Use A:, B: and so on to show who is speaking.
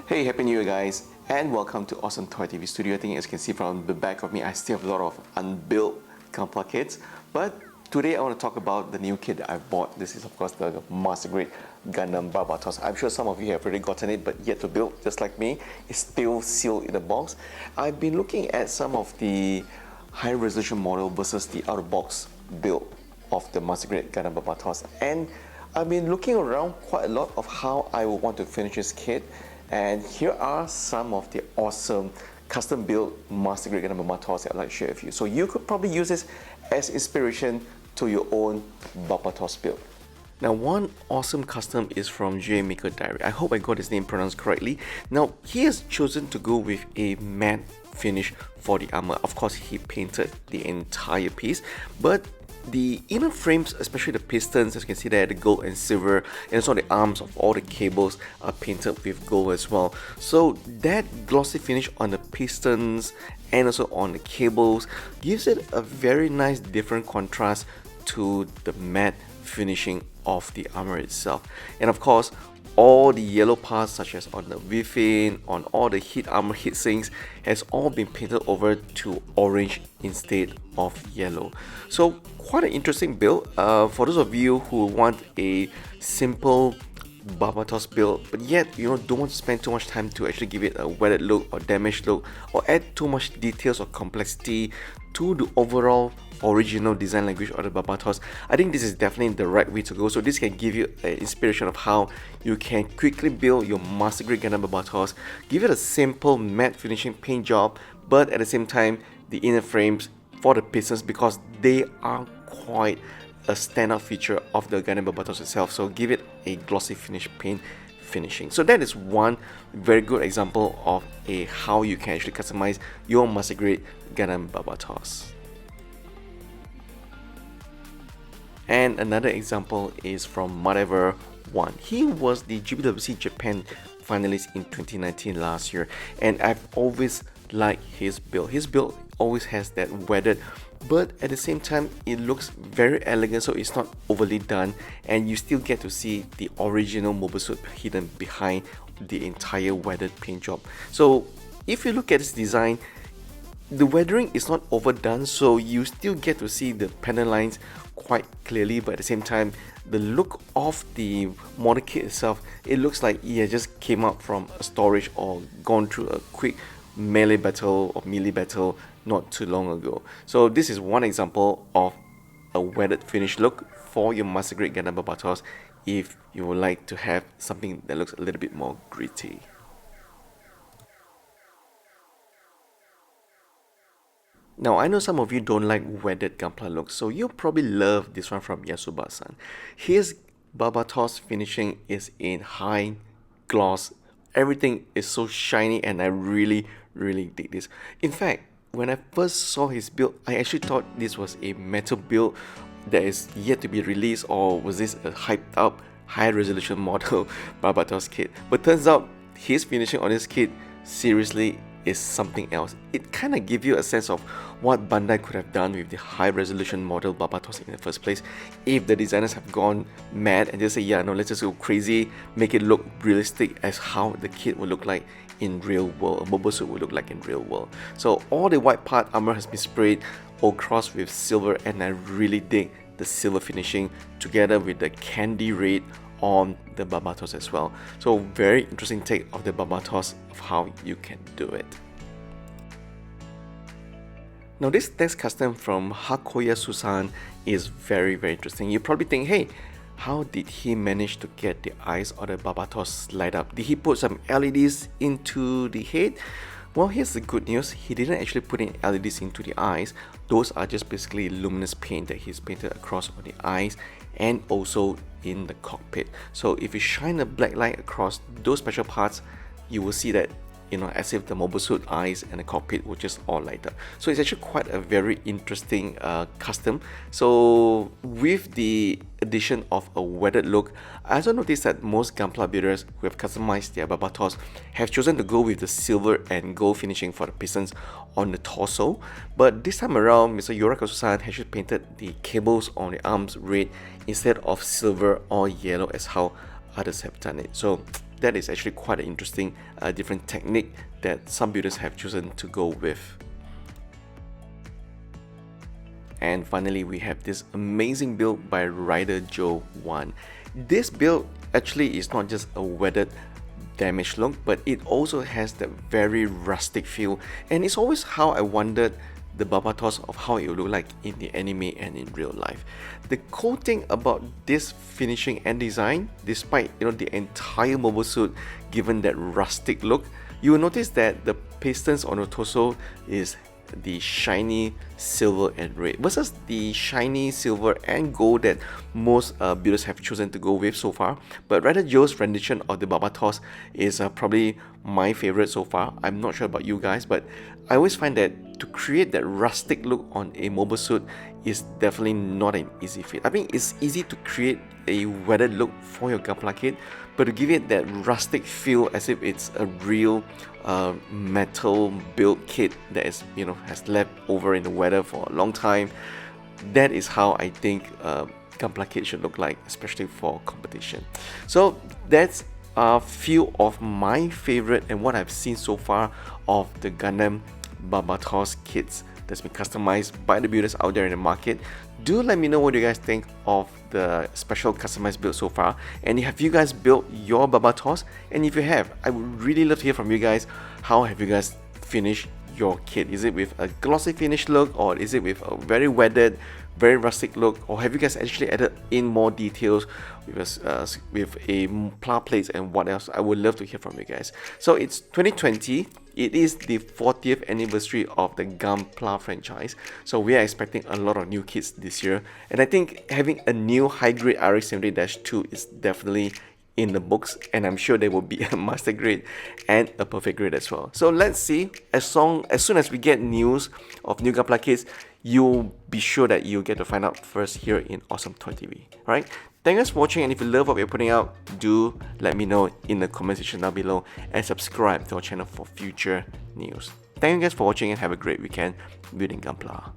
A: Hey, Happy New Year guys, and welcome to Awesome Toy TV Studio. I think as you can see from the back of me, I still have a lot of unbuilt Gunpla kits. But today I want to talk about the new kit that I've bought. This is of course the Master Grade Gundam Barbatos. I'm sure some of you have already gotten it, but yet to build, just like me. It's still sealed in the box. I've been looking at some of the high resolution model versus the out-of-box build of the Master Grade Gundam Barbatos. And I've been looking around quite a lot of how I would want to finish this kit. And here are some of the awesome custom built Master Grade Gundam Barbatos that I'd like to share with you. So you could probably use this as inspiration to your own Barbatos build. Now, one awesome custom is from J Maker Diary. I hope I got his name pronounced correctly. Now, he has chosen to go with a matte finish for the armor. Of course, he painted the entire piece, but the inner frames, especially the pistons, as you can see there, the gold and silver, and also the arms of all the cables are painted with gold as well. So that glossy finish on the pistons and also on the cables gives it a very nice different contrast to the matte finishing of the armor itself. And of course, all the yellow parts, such as on the V-fin, on all the heat armor heat sinks, has all been painted over to orange instead of yellow. So quite an interesting build for those of you who want a simple Barbatos build, but yet don't want to spend too much time to actually give it a wetted look or damaged look, or add too much details or complexity to the overall original design language of the Barbatos. I think this is definitely the right way to go. So this can give you an inspiration of how you can quickly build your Master Grade Gundam Barbatos. Give it a simple matte finishing paint job, but at the same time the inner frames for the pistons, because they are quite a standout feature of the Gundam Barbatos itself, so give it a glossy finish paint finishing. So that is one very good example of how you can actually customize your Master Grade Gundam Barbatos. And another example is from Whatever One. He was the GBWC Japan finalist in 2019 last year, and I've always liked his build. His build always has that weathered, but at the same time it looks very elegant, so it's not overly done, and you still get to see the original mobile suit hidden behind the entire weathered paint job. So if you look at this design, the weathering is not overdone, so you still get to see the panel lines quite clearly, but at the same time the look of the model kit itself, it looks like it just came out from a storage or gone through a quick melee battle or melee battle not too long ago. So this is one example of a weathered finish look for your Master Grade Gundam Barbatos if you would like to have something that looks a little bit more gritty. Now, I know some of you don't like weathered Gunpla looks, so you'll probably love this one from Tsubasa. His Barbatos finishing is in high gloss. Everything is so shiny, and I really dig this. In fact, when I first saw his build, I actually thought this was a metal build that is yet to be released, or was this a hyped up high resolution model Barbatos kit. But turns out his finishing on this kit seriously is something else. It kind of gives you a sense of what Bandai could have done with the high resolution model Barbatos in the first place if the designers have gone mad and just say, yeah, no, let's just go crazy, make it look realistic as how the kit would look like in real world, a mobile suit would look like in real world. So all the white part armor has been sprayed all across with silver, and I really dig the silver finishing together with the candy red on the Barbatos as well. So very interesting take of the Barbatos of how you can do it. Now this text custom from Hakoya Susan is very interesting. You probably think, hey, how did he manage to get the eyes of the Barbatos light up? Did he put some LEDs into the head? Well, here's the good news. He didn't actually put in LEDs into the eyes. Those are just basically luminous paint that he's painted across on the eyes and also in the cockpit. So if you shine a black light across those special parts, you will see that, as if the mobile suit eyes and the cockpit will just all light up. So it's actually quite a very interesting custom. So with the addition of a weathered look, I also noticed that most Gunpla builders who have customized their Barbatos have chosen to go with the silver and gold finishing for the pistons on the torso. But this time around, Mr. Yoraka-san has just painted the cables on the arms red instead of silver or yellow as how others have done it. So that is actually quite an interesting different technique that some builders have chosen to go with. And finally, we have this amazing build by Rider Joe 1. This build actually is not just a weathered damaged look, but it also has that very rustic feel, and it's always how I wondered the Barbatos of how it would look like in the anime and in real life. The cool thing about this finishing and design, despite the entire mobile suit given that rustic look, you will notice that the pistons on the torso is the shiny silver and red versus the shiny silver and gold that most builders have chosen to go with so far. But Rider Joe's rendition of the Barbatos is probably my favorite so far. I'm not sure about you guys, but I always find that to create that rustic look on a mobile suit is definitely not an easy feat. I mean, it's easy to create a weathered look for your Gunpla kit, but to give it that rustic feel as if it's a real metal build kit that is has left over in the weather for a long time, that is how I think Gunpla kit should look like, especially for competition. So that's a few of my favorite and what I've seen so far of the Gundam Barbatos kits that's been customized by the builders out there in the market. Do let me know what you guys think of the special customized build so far, and have you guys built your Barbatos? And if you have, I would really love to hear from you guys. How have you guys finished your kit? Is it with a glossy finish look, or is it with a very weathered, very rustic look, or have you guys actually added in more details with a pla plates and what else? I would love to hear from you guys. So it's 2020. It is the 40th anniversary of the Gunpla franchise, so we are expecting a lot of new kits this year, and I think having a new high-grade RX-78-2 is definitely in the books, and I'm sure there will be a Master Grade and a Perfect Grade as well. So let's see, as soon as we get news of new Gunpla kits, you'll be sure that you'll get to find out first here in Awesome Toy TV. Right? Thank you guys for watching, and if you love what we're putting out, do let me know in the comment section down below, and subscribe to our channel for future news. Thank you guys for watching, and have a great weekend building Gunpla.